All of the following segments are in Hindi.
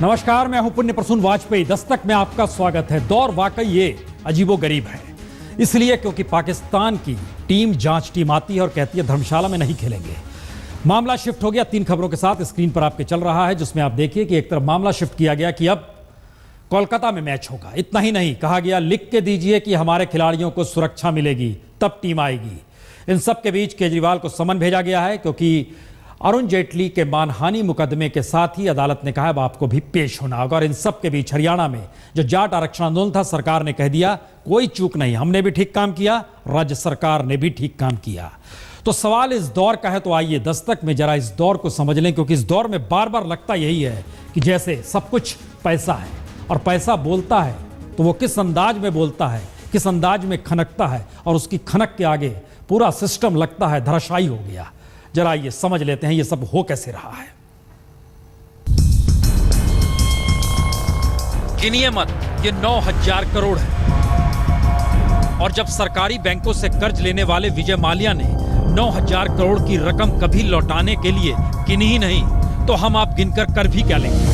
नमस्कार, मैं हूं पुण्य प्रसून वाजपेयी। दस्तक में आपका स्वागत है। दौर वाकई ये अजीबोगरीब है, इसलिए क्योंकि पाकिस्तान की टीम जांच टीम आती है और कहती है धर्मशाला में नहीं खेलेंगे। मामला शिफ्ट हो गया। 3 खबरों के साथ स्क्रीन पर आपके चल रहा है, जिसमें आप देखिए कि एक तरफ मामला शिफ्ट किया गया कि अब कोलकाता में मैच होगा। इतना ही नहीं, कहा गया लिख के दीजिए कि हमारे खिलाड़ियों को सुरक्षा मिलेगी तब टीम आएगी। इन सब के बीच केजरीवाल को समन भेजा गया है, क्योंकि अरुण जेटली के मानहानि मुकदमे के साथ ही अदालत ने कहा अब आपको भी पेश होना होगा। और इन सब के बीच हरियाणा में जो जाट आरक्षण आंदोलन था, सरकार ने कह दिया कोई चूक नहीं, हमने भी ठीक काम किया, राज्य सरकार ने भी ठीक काम किया। तो सवाल इस दौर का है, तो आइए दस्तक में जरा इस दौर को समझ लें, क्योंकि इस दौर में बार बार लगता यही है कि जैसे सब कुछ पैसा है, और पैसा बोलता है तो वो किस अंदाज में बोलता है, किस अंदाज में खनकता है, और उसकी खनक के आगे पूरा सिस्टम लगता है धराशायी हो गया। जरा ये समझ लेते हैं ये सब हो कैसे रहा है। गिनिए मत, ये 9,000 करोड़ है। और जब सरकारी बैंकों से कर्ज लेने वाले विजय माल्या ने 9,000 करोड़ की रकम कभी लौटाने के लिए गिनी ही नहीं, तो हम आप गिनकर कर भी क्या लेंगे।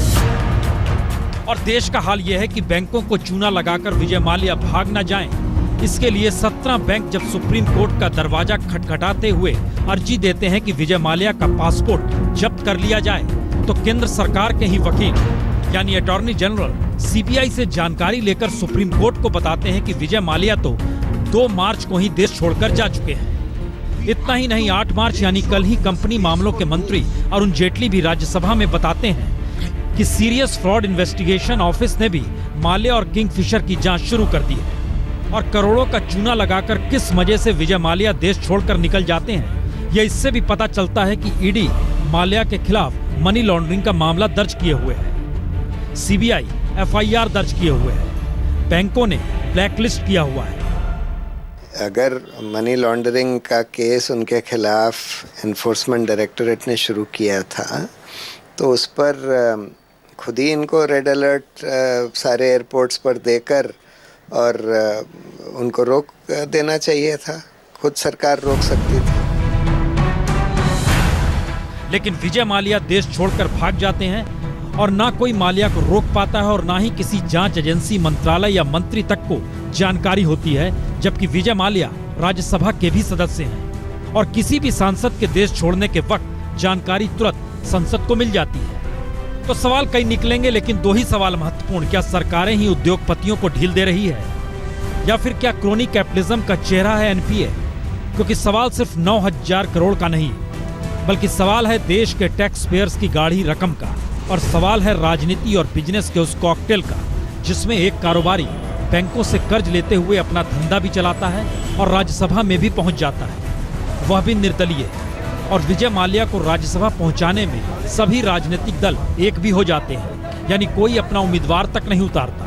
और देश का हाल यह है कि बैंकों को चूना लगाकर विजय माल्या भाग न जाएं, इसके लिए 17 बैंक जब सुप्रीम कोर्ट का दरवाजा खटखटाते हुए अर्जी देते हैं कि विजय माल्या का पासपोर्ट जब्त कर लिया जाए, तो केंद्र सरकार के ही वकील यानी अटॉर्नी जनरल सीबीआई से जानकारी लेकर सुप्रीम कोर्ट को बताते हैं कि विजय माल्या तो 2 मार्च को ही देश छोड़कर जा चुके हैं। इतना ही नहीं, 8 मार्च यानी कल ही कंपनी मामलों के मंत्री अरुण जेटली भी राज्यसभा में बताते हैं कि सीरियस फ्रॉड इन्वेस्टिगेशन ऑफिस ने भी माल्या और किंगफिशर की जांच शुरू कर दी है। और करोड़ों का चूना लगाकर किस मजे से विजय माल्या देश छोड़कर निकल जाते हैं, यह इससे भी पता चलता है कि ईडी माल्या के खिलाफ मनी लॉन्ड्रिंग का मामला दर्ज किए हुए है, सीबीआई एफआईआर दर्ज किए हुए है, बैंकों ने ब्लैकलिस्ट किया हुआ है। अगर मनी लॉन्ड्रिंग का केस उनके खिलाफ एनफोर्समेंट डायरेक्टरेट ने शुरू किया था, तो उस पर खुद ही इनको रेड अलर्ट सारे एयरपोर्ट्स पर देकर और उनको रोक देना चाहिए था। खुद सरकार रोक सकती थी। लेकिन विजय माल्या देश छोड़कर भाग जाते हैं और ना कोई माल्या को रोक पाता है और ना ही किसी जांच एजेंसी, मंत्रालय या मंत्री तक को जानकारी होती है, जबकि विजय माल्या राज्यसभा के भी सदस्य हैं और किसी भी सांसद के देश छोड़ने के वक्त जानकारी तुरंत संसद को मिल जाती है। तो सवाल कई निकलेंगे, लेकिन 2 ही सवाल महत्वपूर्ण। क्या सरकारें ही उद्योगपतियों को ढील दे रही है, या फिर क्या क्रोनी कैपिटलिज्म का चेहरा है एनपीए? क्योंकि सवाल सिर्फ 9,000 करोड़ का नहीं, बल्कि सवाल है देश के टैक्स पेयर्स की गाढ़ी रकम का, और सवाल है राजनीति और बिजनेस के उस कॉकटेल का, जिसमें एक कारोबारी बैंकों से कर्ज लेते हुए अपना धंधा भी चलाता है और राज्यसभा में भी पहुंच जाता है, वह भी निर्दलीय। और विजय माल्या को राज्यसभा पहुंचाने में सभी राजनीतिक दल एक भी हो जाते हैं, यानी कोई अपना उम्मीदवार तक नहीं उतारता।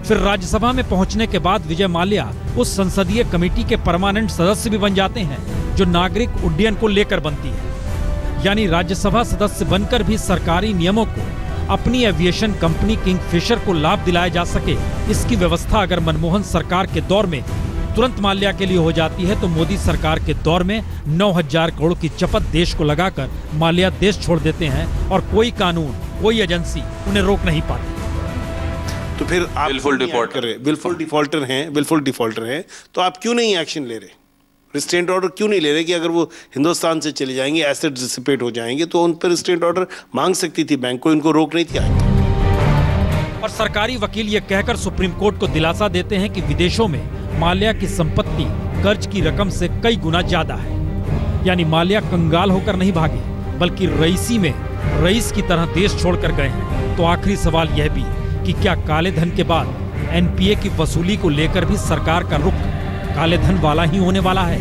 फिर राज्यसभा में पहुंचने के बाद विजय माल्या उस संसदीय कमेटी के परमानेंट सदस्य भी बन जाते हैं जो नागरिक उड्डयन को लेकर बनती है। यानी राज्यसभा सदस्य बनकर भी सरकारी नियमों को अपनी एविएशन कंपनी किंगफिशर को लाभ दिलाया जा सके, इसकी व्यवस्था अगर मनमोहन सरकार के दौर में तुरंत माल्या के लिए हो जाती है, तो मोदी सरकार के दौर में 9,000 करोड़ की चपत देश को लगाकर माल्या देश छोड़ देते हैं और कोई कानून, कोई एजेंसी उन्हें रोक नहीं पाती। तो फिर आप विलफुल डिफॉल्टर हैं, तो आप क्यों नहीं एक्शन ले रहे? रिस्ट्रेंट ऑर्डर क्यों नहीं ले रहे कि अगर वो हिंदुस्तान से चले जाएंगे, एसेट डिसिपेट हो जाएंगे, तो उन पर रिस्ट्रेंट ऑर्डर मांग सकती थी बैंक को, इनको रोक नहीं थी। और सरकारी वकील ये कहकर सुप्रीम कोर्ट को दिलासा देते हैं कि विदेशों में माल्या की संपत्ति कर्ज की रकम से कई गुना ज्यादा है। यानी माल्या कंगाल होकर नहीं भागे, बल्कि रईसी में रईस की तरह देश छोड़कर गए हैं। तो आखिरी सवाल यह भी कि क्या काले धन के बाद एनपीए की वसूली को लेकर भी सरकार का रुख काले धन वाला ही होने वाला है?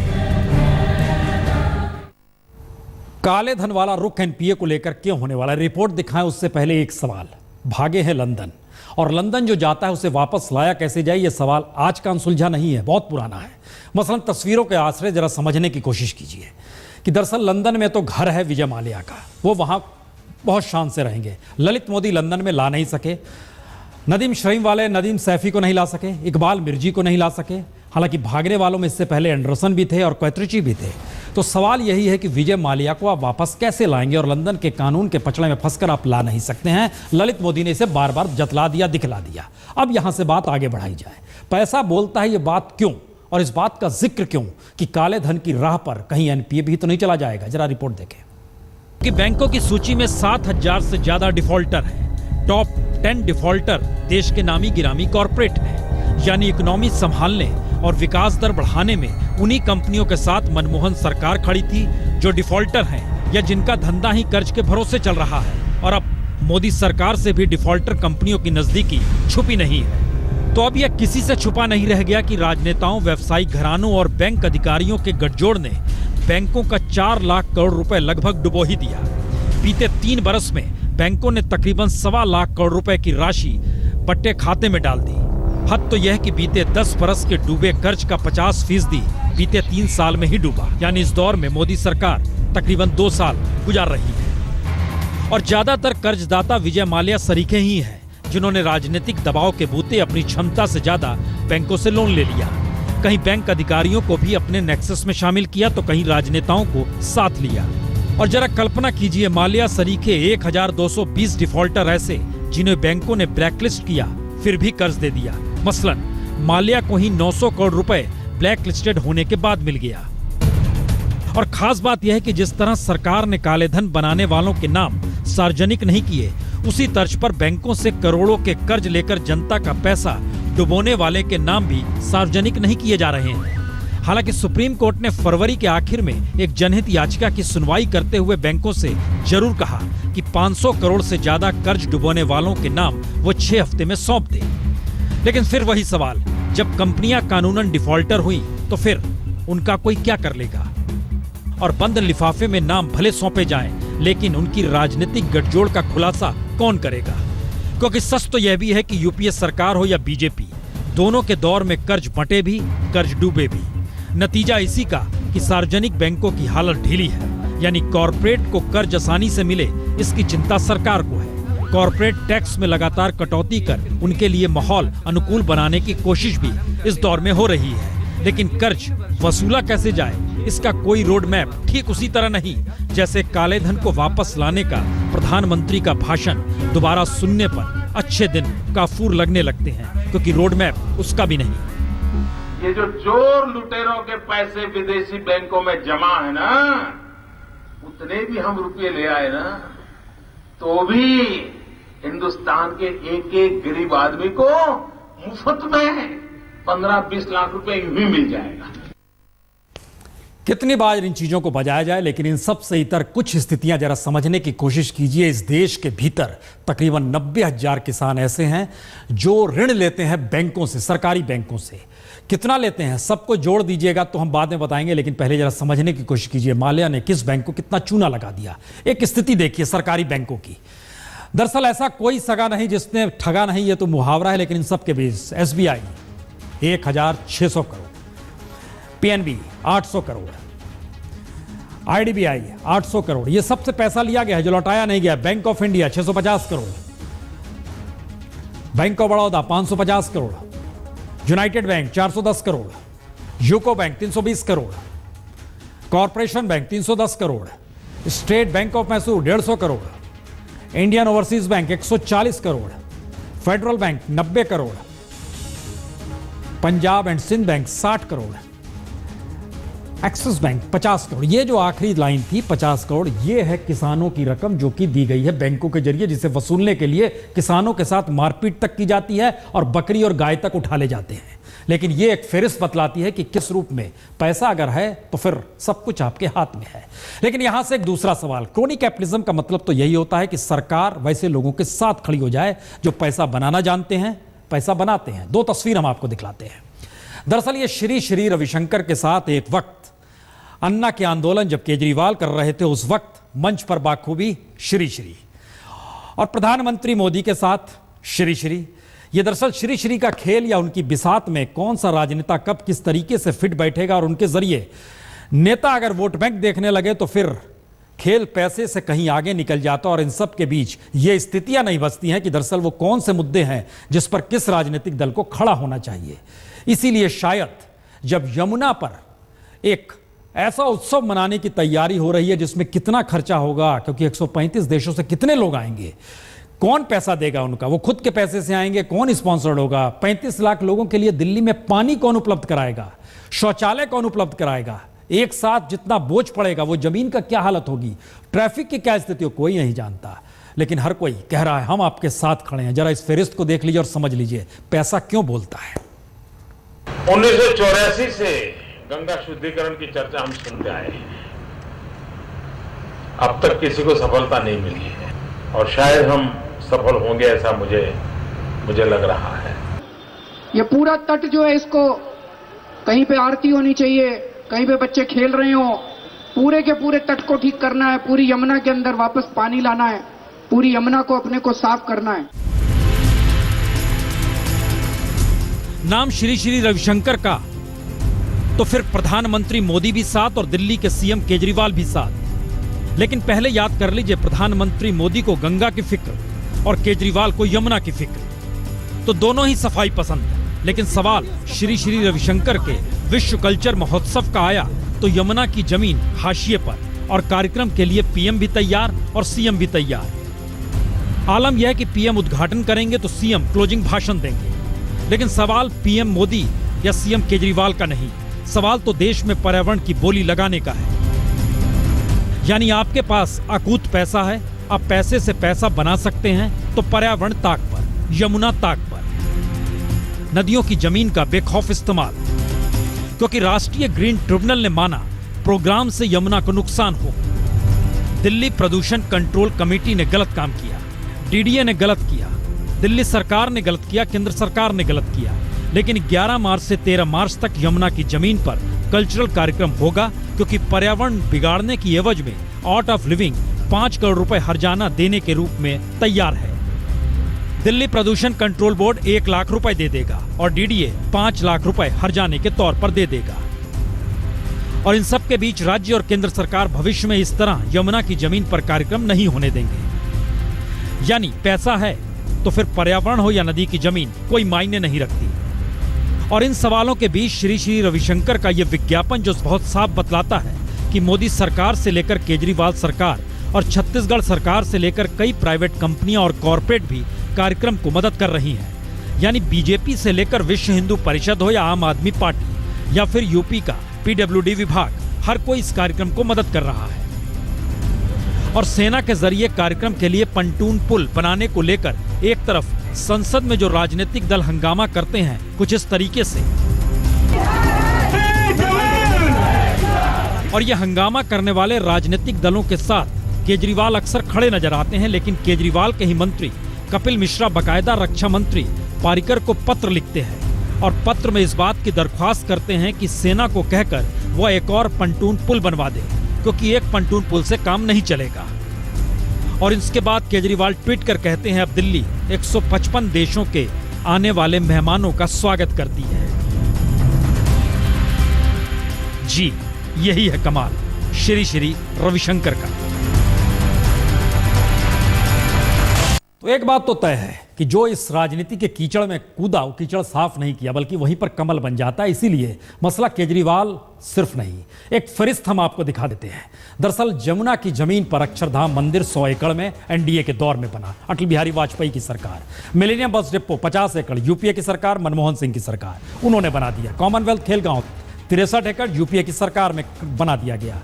काले धन वाला रुख एनपीए को लेकर क्यों होने वाला है? रिपोर्ट दिखाएं उससे पहले एक सवाल। भागे हैं लंदन, और लंदन जो जाता है उसे वापस लाया कैसे जाए, यह सवाल आज का अनसुलझा नहीं है, बहुत पुराना है। मसलन तस्वीरों के आश्रय जरा समझने की कोशिश कीजिए कि दरअसल लंदन में तो घर है विजय माल्या का, वो वहां बहुत शान से रहेंगे। ललित मोदी लंदन में ला नहीं सके, नदीम शरीम वाले नदीम सैफी को नहीं ला सके, इकबाल मिर्जी को नहीं ला सके, हालांकि भागने वालों में इससे पहले एंडरसन भी थे और क्वेत्रिची भी थे। तो सवाल यही है कि विजय माल्या को आप वापस कैसे लाएंगे, और लंदन के कानून के पचड़े में फंसकर आप ला नहीं सकते हैं। ललित मोदी ने इसे बार बार जतला दिया, दिखला दिया। अब यहां से बात आगे बढ़ाई जाए। पैसा बोलता है, ये बात क्यों, और इस बात का जिक्र क्यों कि काले धन की राह पर कहीं एनपीए भी तो नहीं चला जाएगा। जरा रिपोर्ट देखें कि बैंकों की सूची में 7,000 से ज्यादा डिफॉल्टर हैं। टॉप 10 डिफॉल्टर देश के नामी गिरामी कॉरपोरेट हैं, यानी इकोनॉमी संभालने और विकास दर बढ़ाने में उन्हीं कंपनियों के साथ मनमोहन सरकार खड़ी थी जो डिफॉल्टर हैं या जिनका धंधा ही कर्ज के भरोसे चल रहा है। और अब मोदी सरकार से भी डिफॉल्टर कंपनियों की नजदीकी छुपी नहीं है। तो अब यह किसी से छुपा नहीं रह गया कि राजनेताओं, व्यवसायिक घरानों और बैंक अधिकारियों के गठजोड़ ने बैंकों का 4 लाख करोड़ रुपए लगभग डुबो ही दिया। बीते 3 बरस में बैंकों ने तकरीबन 1.25 लाख करोड़ रुपए की राशि पट्टे खाते में डाल दी। हद तो यह कि बीते 10 बरस के डूबे कर्ज का 50% बीते 3 साल में ही डूबा। यानी इस दौर में मोदी सरकार तकरीबन 2 साल गुजार रही है। और ज्यादातर कर्जदाता विजय माल्या सरीखे ही हैं, जिन्होंने राजनीतिक दबाव के बूते अपनी क्षमता से ज्यादा बैंकों से लोन ले लिया। कहीं बैंक अधिकारियों को भी अपने नेक्सस में शामिल किया तो कहीं राजनेताओं को साथ लिया। और जरा कल्पना कीजिए, माल्या सरीखे 1220 डिफॉल्टर ऐसे जिन्हें बैंकों ने ब्लैकलिस्ट किया फिर भी कर्ज दे दिया। मसलन माल्या को ही 900 करोड़ रुपए ब्लैक लिस्टेड होने के बाद मिल गया। और खास बात यह है कि जिस तरह सरकार ने काले धन बनाने वालों के नाम सार्वजनिक नहीं किए, उसी तर्ज पर बैंकों से करोड़ों के कर्ज लेकर जनता का पैसा डुबोने वाले के नाम भी सार्वजनिक नहीं किए जा रहे हैं। हालांकि सुप्रीम कोर्ट ने फरवरी के आखिर में एक जनहित याचिका की सुनवाई करते हुए बैंकों से जरूर कहा कि 500 करोड़ से ज्यादा कर्ज डुबोने वालों के नाम वो 6 हफ्ते में सौंप दे। लेकिन फिर वही सवाल, जब कंपनियां कानूनन डिफॉल्टर हुई तो फिर उनका कोई क्या कर लेगा। और बंद लिफाफे में नाम भले सौंपे जाएं, लेकिन उनकी राजनीतिक गठजोड़ का खुलासा कौन करेगा। क्योंकि सच तो यह भी है कि यूपीए सरकार हो या बीजेपी, दोनों के दौर में कर्ज बंटे भी, कर्ज डूबे भी। नतीजा इसी का कि सार्वजनिक बैंकों की हालत ढीली है, यानी कॉरपोरेट को कर्ज आसानी से मिले इसकी चिंता सरकार को है। कॉरपोरेट टैक्स में लगातार कटौती कर उनके लिए माहौल अनुकूल बनाने की कोशिश भी इस दौर में हो रही है। लेकिन कर्ज वसूला कैसे जाए, इसका कोई रोड मैप ठीक उसी तरह नहीं जैसे काले धन को वापस लाने का प्रधानमंत्री का भाषण दोबारा सुनने पर अच्छे दिन काफूर लगने लगते हैं, क्योंकि रोड मैप उसका भी नहीं। ये जो चोर लुटेरों के पैसे विदेशी बैंकों में जमा है ना, उतने भी हम रुपये ले आए ना, तो भी हिंदुस्तान के एक एक गरीब आदमी को मुफ्त में 15-20 लाख रुपए यूं ही मिल जाएगा। कितनी बार इन चीजों को बजाया जाए, लेकिन इन सब से इतर कुछ स्थितियां जरा समझने की कोशिश कीजिए। इस देश के भीतर तकरीबन 90,000 किसान ऐसे हैं जो ऋण लेते हैं बैंकों से, सरकारी बैंकों से। कितना लेते हैं सबको जोड़ दीजिएगा तो हम बाद में बताएंगे, लेकिन पहले जरा समझने की कोशिश कीजिए माल्या ने किस बैंक को कितना चूना लगा दिया। एक स्थिति देखिए सरकारी बैंकों की। दरअसल ऐसा कोई सगा नहीं जिसने ठगा नहीं, ये तो मुहावरा है, लेकिन इन सब के बीच SBI 1,600 crore, PNB 800 crore, IDBI 800 crore, ये सबसे पैसा लिया गया है जो लौटाया नहीं गया। Bank of India 650 crore, Bank of Baroda 550 crore, United Bank 410 crore, UCO Bank 320 crore, Corporation Bank 310 crore, State Bank of Mysore 150 crore, Indian Overseas Bank 140 crore, Federal Bank 90 crore, Punjab and Sindh Bank 60 crore, Axis Bank 50 crore. ये जो आखिरी लाइन थी 50 करोड़, ये है किसानों की रकम जो कि दी गई है बैंकों के जरिए, जिसे वसूलने के लिए किसानों के साथ मारपीट तक की जाती है और बकरी और गाय तक उठा ले जाते हैं। लेकिन ये एक फेरिस्त बतलाती है कि किस रूप में पैसा अगर है तो फिर सब कुछ आपके हाथ में है। लेकिन यहां से एक दूसरा सवाल, क्रोनी कैपिटलिज्म का मतलब तो यही होता है कि सरकार वैसे लोगों के साथ खड़ी हो जाए जो पैसा बनाना जानते हैं, पैसा बनाते हैं। 2 तस्वीर हम आपको दिखलाते हैं। दरअसल ये श्री रविशंकर के साथ एक वक्त अन्ना के आंदोलन जब केजरीवाल कर रहे थे, उस वक्त मंच पर बाखूबी श्री और प्रधानमंत्री मोदी के साथ श्री। ये दरअसल श्री का खेल या उनकी बिसात में कौन सा राजनेता कब किस तरीके से फिट बैठेगा और उनके जरिए नेता अगर वोट बैंक देखने लगे तो फिर खेल पैसे से कहीं आगे निकल जाता। और इन सब के बीच ये स्थितियां नहीं बचती हैं कि दरअसल वो कौन से मुद्दे हैं जिस पर किस राजनीतिक दल को खड़ा होना चाहिए। इसीलिए शायद जब यमुना पर एक ऐसा उत्सव मनाने की तैयारी हो रही है जिसमें कितना खर्चा होगा, क्योंकि 135 देशों से कितने लोग आएंगे, कौन पैसा देगा उनका, वो खुद के पैसे से आएंगे, कौन स्पॉन्सर्ड होगा, 35 लाख लोगों के लिए दिल्ली में पानी कौन उपलब्ध कराएगा, शौचालय कौन उपलब्ध कराएगा, एक साथ जितना बोझ पड़ेगा, वो जमीन का क्या हालत होगी, ट्रैफिक की क्या स्थिति हो, कोई नहीं जानता। लेकिन हर कोई कह रहा है हम आपके साथ खड़े हैं। जरा इस फेरिस्त को देख लीजिए और समझ लीजिए पैसा क्यों बोलता है। 1984 से गंगा शुद्धिकरण की चर्चा हम सुनते आए हैं, अब तक किसी को सफलता नहीं मिली है और शायद हम सफल होंगे ऐसा मुझे लग रहा है। ये पूरा तट जो है, इसको कहीं पे आरती होनी चाहिए, कहीं पे बच्चे खेल रहे हो, पूरे के पूरे तट को ठीक करना है, पूरी यमुना के अंदर वापस पानी लाना है, पूरी यमुना को अपने को साफ करना है। नाम श्री श्री रविशंकर का तो फिर प्रधानमंत्री मोदी भी साथ और दिल्ली के सीएम केजरीवाल भी साथ। लेकिन पहले याद कर लीजिए, प्रधानमंत्री मोदी को गंगा की फिक्र और केजरीवाल को यमुना की फिक्र, तो दोनों ही सफाई पसंद है। लेकिन सवाल श्री श्री रविशंकर के विश्व कल्चर महोत्सव का आया तो यमुना की जमीन हाशिए पर और कार्यक्रम के लिए पीएम भी तैयार और सीएम भी तैयार। आलम यह है कि पीएम उद्घाटन करेंगे तो सीएम क्लोजिंग भाषण देंगे। लेकिन सवाल पीएम मोदी या सीएम केजरीवाल का नहीं, सवाल तो देश में पर्यावरण की बोली लगाने का है। यानी आपके पास अकूत पैसा है, आप पैसे से पैसा बना सकते हैं, तो पर्यावरण ताक पर, यमुना ताक पर, नदियों की जमीन का बेखौफ इस्तेमाल, क्योंकि राष्ट्रीय ग्रीन ट्रिब्यूनल ने माना प्रोग्राम से यमुना को नुकसान हो। दिल्ली प्रदूषण कंट्रोल कमेटी ने गलत काम किया, डीडीए ने गलत किया, दिल्ली सरकार ने गलत किया, केंद्र सरकार ने गलत किया। लेकिन 11 मार्च से 13 मार्च तक यमुना की जमीन पर कल्चरल कार्यक्रम होगा, क्योंकि पर्यावरण बिगाड़ने की एवज में आर्ट ऑफ लिविंग 5 करोड़ रुपए हर्जाना देने के रूप में तैयार है। दिल्ली प्रदूषण कंट्रोल बोर्ड 1 लाख रुपए दे देगा और डीडीए 5 लाख रुपए हर्जाने के तौर पर दे देगा। और इन सब के बीच राज्य और केंद्र सरकार भविष्य में इस तरह यमुना की जमीन पर कार्यक्रम नहीं होने देंगे। यानी पैसा है तो फिर पर्यावरण हो या नदी की जमीन, कोई मायने नहीं रखती। और इन सवालों के बीच श्री श्री रविशंकर का यह विज्ञापन जो बहुत साफ बतलाता है कि मोदी सरकार से लेकर केजरीवाल सरकार और छत्तीसगढ़ सरकार से लेकर कई प्राइवेट कंपनियां और कॉरपोरेट भी कार्यक्रम को मदद कर रही हैं। यानी बीजेपी से लेकर विश्व हिंदू परिषद हो या आम आदमी पार्टी या फिर यूपी का पीडब्ल्यूडी विभाग, हर कोई इस कार्यक्रम को मदद कर रहा है। और सेना के जरिए कार्यक्रम के लिए पंटून पुल बनाने को लेकर एक तरफ संसद में जो राजनीतिक दल हंगामा करते हैं कुछ इस तरीके से, और ये हंगामा करने वाले राजनीतिक दलों के साथ केजरीवाल अक्सर खड़े नजर आते हैं। लेकिन केजरीवाल के ही मंत्री कपिल मिश्रा बकायदा रक्षा मंत्री पारिकर को पत्र लिखते हैं और पत्र में इस बात की दरख्वास्त करते हैं कि सेना को कहकर वह एक और पंटून पुल बनवा दे, क्योंकि एक पंटून पुल से काम नहीं चलेगा। और इसके बाद केजरीवाल ट्वीट कर कहते हैं अब दिल्ली 155 देशों के आने वाले मेहमानों का स्वागत करती है। जी, यही है कमाल श्री श्री रविशंकर का। तो एक बात तो तय है कि जो इस राजनीति के कीचड़ में कूदा, वो कीचड़ साफ नहीं किया बल्कि वहीं पर कमल बन जाता है। इसीलिए मसला केजरीवाल सिर्फ नहीं, एक फरिश्त हम आपको दिखा देते हैं। दरअसल यमुना की जमीन पर अक्षरधाम मंदिर 100 एकड़ में एनडीए के दौर में बना, अटल बिहारी वाजपेयी की सरकार। मिलेनियम बस डिपो 50 एकड़ यूपीए की सरकार, मनमोहन सिंह की सरकार, उन्होंने बना दिया। कॉमनवेल्थ खेल गांव 63 एकड़ यूपीए की सरकार में बना दिया गया।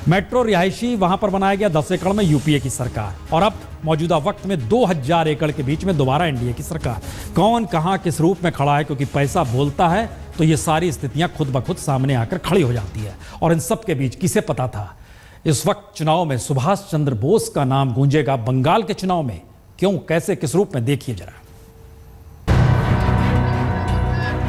मेट्रो रिहायशी वहां पर बनाया गया 10 एकड़ में यूपीए की सरकार। और अब मौजूदा वक्त में 2000 एकड़ के बीच में दोबारा एनडीए की सरकार। कौन कहां किस रूप में खड़ा है, क्योंकि पैसा बोलता है तो ये सारी स्थितियां खुद ब खुद सामने आकर खड़ी हो जाती है। और इन सब के बीच किसे पता था इस वक्त चुनाव में सुभाष चंद्र बोस का नाम गूंजेगा बंगाल के चुनाव में? क्यों, कैसे, किस रूप में, देखिए जरा।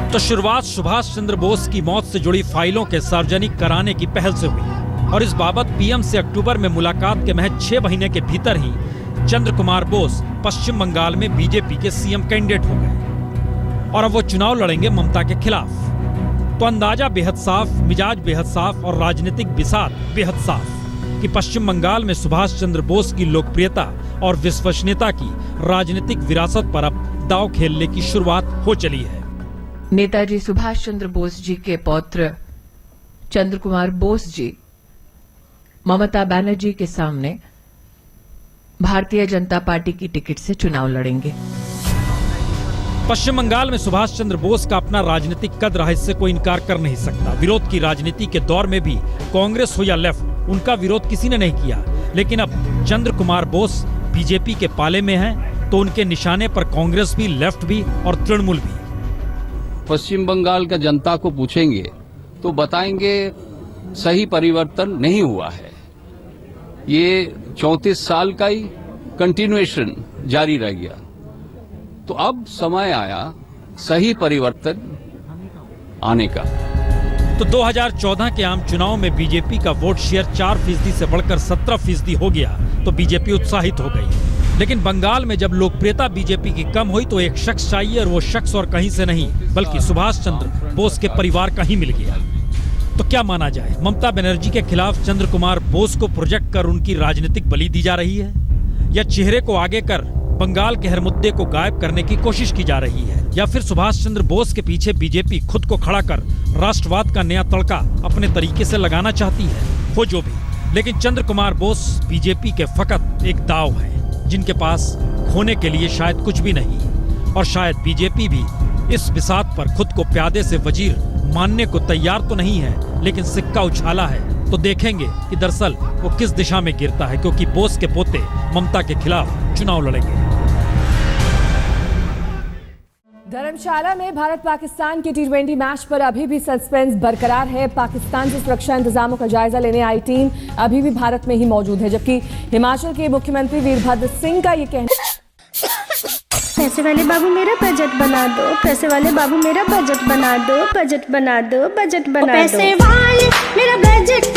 तो शुरुआत सुभाष चंद्र बोस की मौत से जुड़ी फाइलों के सार्वजनिक कराने की पहल से हुई और इस बाबत पीएम से अक्टूबर में मुलाकात के महज 6 महीने के भीतर ही चंद्र कुमार बोस पश्चिम बंगाल में बीजेपी के सीएम कैंडिडेट हो गए और अब वो चुनाव लड़ेंगे ममता के खिलाफ। तो अंदाजा बेहद साफ, मिजाज बेहद साफ और राजनीतिक बिसात बेहद साफ कि पश्चिम बंगाल में सुभाष चंद्र बोस की लोकप्रियता और विश्वसनीयता की राजनीतिक विरासत पर अब दांव खेलने की शुरुआत हो चली है। नेताजी सुभाष चंद्र बोस जी के पौत्र चंद्र कुमार बोस जी ममता बनर्जी के सामने भारतीय जनता पार्टी की टिकट से चुनाव लड़ेंगे। पश्चिम बंगाल में सुभाष चंद्र बोस का अपना राजनीतिक कद रहा, इससे कोई इनकार कर नहीं सकता। विरोध की राजनीति के दौर में भी कांग्रेस हो या लेफ्ट, उनका विरोध किसी ने नहीं किया। लेकिन अब चंद्र कुमार बोस बीजेपी के पाले में हैं, तो उनके निशाने पर कांग्रेस भी, लेफ्ट भी और तृणमूल भी। पश्चिम बंगाल का जनता को पूछेंगे तो बताएंगे सही परिवर्तन नहीं हुआ है। ये 34 साल का ही कंटिन्यूएशन जारी रह गया। तो अब समय आया सही परिवर्तन आने का। तो 2014 के आम चुनाव में बीजेपी का वोट शेयर 4% से बढ़कर 17% हो गया, तो बीजेपी उत्साहित हो गई। लेकिन बंगाल में जब लोकप्रियता बीजेपी की कम हुई तो एक शख्स चाहिए, और वो शख्स और कहीं से नहीं बल्कि सुभाष चंद्र बोस के परिवार का ही मिल गया। तो क्या माना जाए, ममता बनर्जी के खिलाफ चंद्र कुमार बोस को प्रोजेक्ट कर उनकी राजनीतिक बलि दी जा रही है, या चेहरे को आगे कर बंगाल के हर मुद्दे को गायब करने की कोशिश की जा रही है, या फिर सुभाष चंद्र बोस के पीछे बीजेपी खुद को खड़ा कर राष्ट्रवाद का नया तड़का अपने तरीके से लगाना चाहती है। हो जो भी, लेकिन चंद्र कुमार बोस बीजेपी के फकत एक दाव है, जिनके पास खोने के लिए शायद कुछ भी नहीं। और शायद बीजेपी भी इस बिसात पर खुद को प्यादे से वजीर मानने को तैयार तो नहीं है, लेकिन सिक्का उछाला है तो देखेंगे कि दरअसल वो किस दिशा में गिरता है, क्योंकि बोस के पोते ममता के खिलाफ चुनाव लड़ेंगे। धर्मशाला में भारत पाकिस्तान के T20 मैच पर अभी भी सस्पेंस बरकरार है। पाकिस्तान से सुरक्षा इंतजामों का जायजा लेने आई टीम अभी भी भारत में ही मौजूद है, जबकि हिमाचल के मुख्यमंत्री वीरभद्र सिंह का ये कहना, पैसे वाले बाबू मेरा बजट बना दो, पैसे वाले बाबू मेरा बजट बना दो, बजट बना दो, बजट बना दो, पैसे वाले मेरा बजट